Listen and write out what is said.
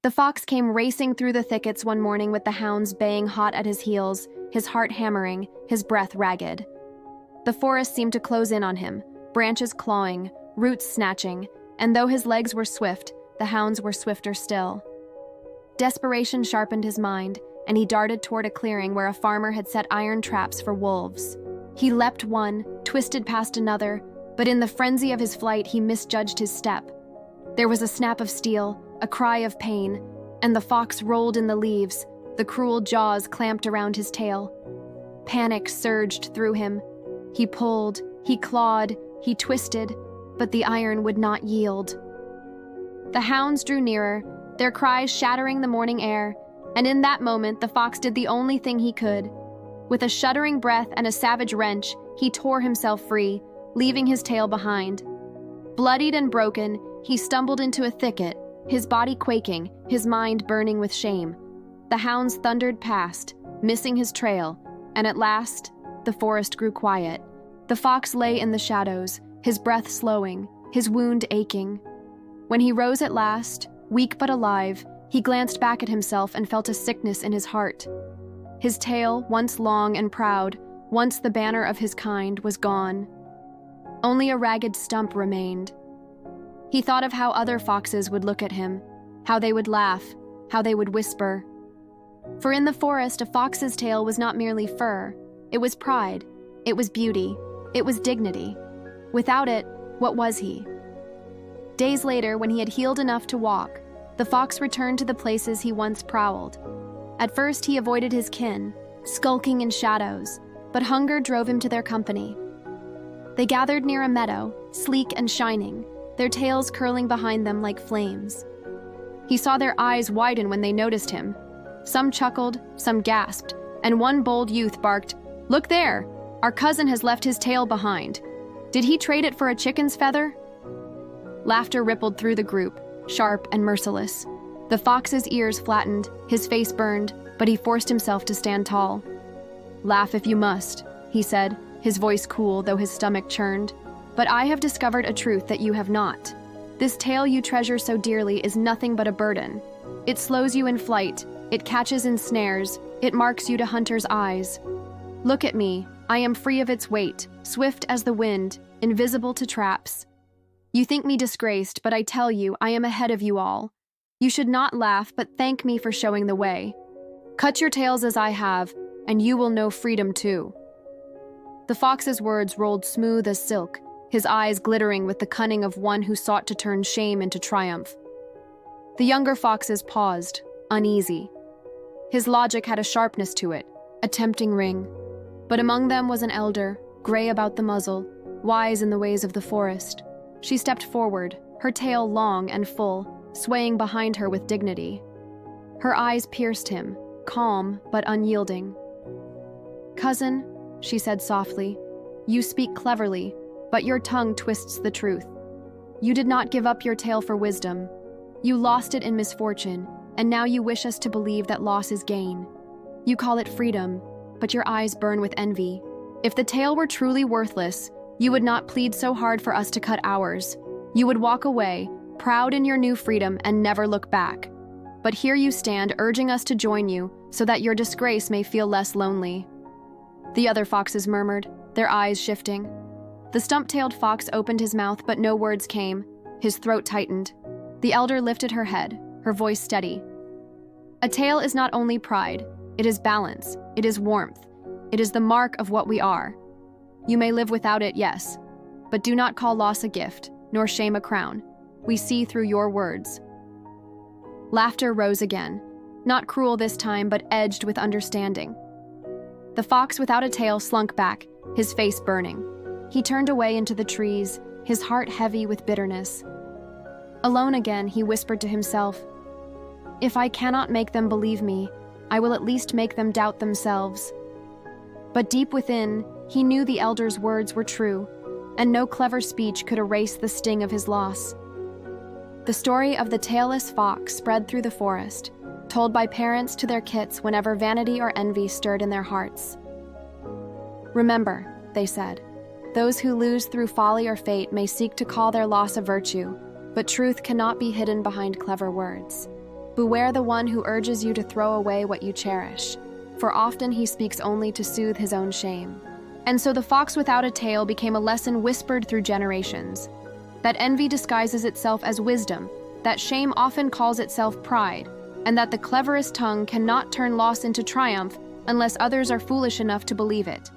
The fox came racing through the thickets one morning with the hounds baying hot at his heels, his heart hammering, his breath ragged. The forest seemed to close in on him, branches clawing, roots snatching, and though his legs were swift, the hounds were swifter still. Desperation sharpened his mind, and he darted toward a clearing where a farmer had set iron traps for wolves. He leapt one, twisted past another, but in the frenzy of his flight he misjudged his step. There was a snap of steel, a cry of pain, and the fox rolled in the leaves, the cruel jaws clamped around his tail. Panic surged through him. He pulled, he clawed, he twisted, but the iron would not yield. The hounds drew nearer, their cries shattering the morning air, and in that moment the fox did the only thing he could. With a shuddering breath and a savage wrench, he tore himself free, leaving his tail behind. Bloodied and broken, he stumbled into a thicket, his body quaking, his mind burning with shame. The hounds thundered past, missing his trail, and at last, the forest grew quiet. The fox lay in the shadows, his breath slowing, his wound aching. When he rose at last, weak but alive, he glanced back at himself and felt a sickness in his heart. His tail, once long and proud, once the banner of his kind, was gone. Only a ragged stump remained. He thought of how other foxes would look at him, how they would laugh, how they would whisper. For in the forest, a fox's tail was not merely fur. It was pride, it was beauty, it was dignity. Without it, what was he? Days later, when he had healed enough to walk, the fox returned to the places he once prowled. At first, he avoided his kin, skulking in shadows, but hunger drove him to their company. They gathered near a meadow, sleek and shining, their tails curling behind them like flames. He saw their eyes widen when they noticed him. Some chuckled, some gasped, and one bold youth barked, "Look there! Our cousin has left his tail behind. Did he trade it for a chicken's feather?" Laughter rippled through the group, sharp and merciless. The fox's ears flattened, his face burned, but he forced himself to stand tall. "Laugh if you must," he said, his voice cool though his stomach churned. "But I have discovered a truth that you have not. This tail you treasure so dearly is nothing but a burden. It slows you in flight, it catches in snares, it marks you to hunters' eyes. Look at me, I am free of its weight, swift as the wind, invisible to traps. You think me disgraced, but I tell you, I am ahead of you all. You should not laugh, but thank me for showing the way. Cut your tails as I have, and you will know freedom too." The fox's words rolled smooth as silk, his eyes glittering with the cunning of one who sought to turn shame into triumph. The younger foxes paused, uneasy. His logic had a sharpness to it, a tempting ring. But among them was an elder, gray about the muzzle, wise in the ways of the forest. She stepped forward, her tail long and full, swaying behind her with dignity. Her eyes pierced him, calm but unyielding. "Cousin," she said softly, "you speak cleverly, but your tongue twists the truth. You did not give up your tail for wisdom. You lost it in misfortune, and now you wish us to believe that loss is gain. You call it freedom, but your eyes burn with envy. If the tail were truly worthless, you would not plead so hard for us to cut ours. You would walk away, proud in your new freedom, and never look back. But here you stand, urging us to join you, so that your disgrace may feel less lonely." The other foxes murmured, their eyes shifting. The stump-tailed fox opened his mouth, but no words came. His throat tightened. The elder lifted her head, her voice steady. "A tail is not only pride, it is balance, it is warmth, it is the mark of what we are. You may live without it, yes, but do not call loss a gift, nor shame a crown. We see through your words." Laughter rose again, not cruel this time, but edged with understanding. The fox without a tail slunk back, his face burning. He turned away into the trees, his heart heavy with bitterness. Alone again, he whispered to himself, "If I cannot make them believe me, I will at least make them doubt themselves." But deep within, he knew the elder's words were true, and no clever speech could erase the sting of his loss. The story of the tailless fox spread through the forest, told by parents to their kits whenever vanity or envy stirred in their hearts. "Remember," they said, "those who lose through folly or fate may seek to call their loss a virtue, but truth cannot be hidden behind clever words. Beware the one who urges you to throw away what you cherish, for often he speaks only to soothe his own shame. And so the fox without a tail became a lesson whispered through generations, that envy disguises itself as wisdom, that shame often calls itself pride, and that the cleverest tongue cannot turn loss into triumph unless others are foolish enough to believe it.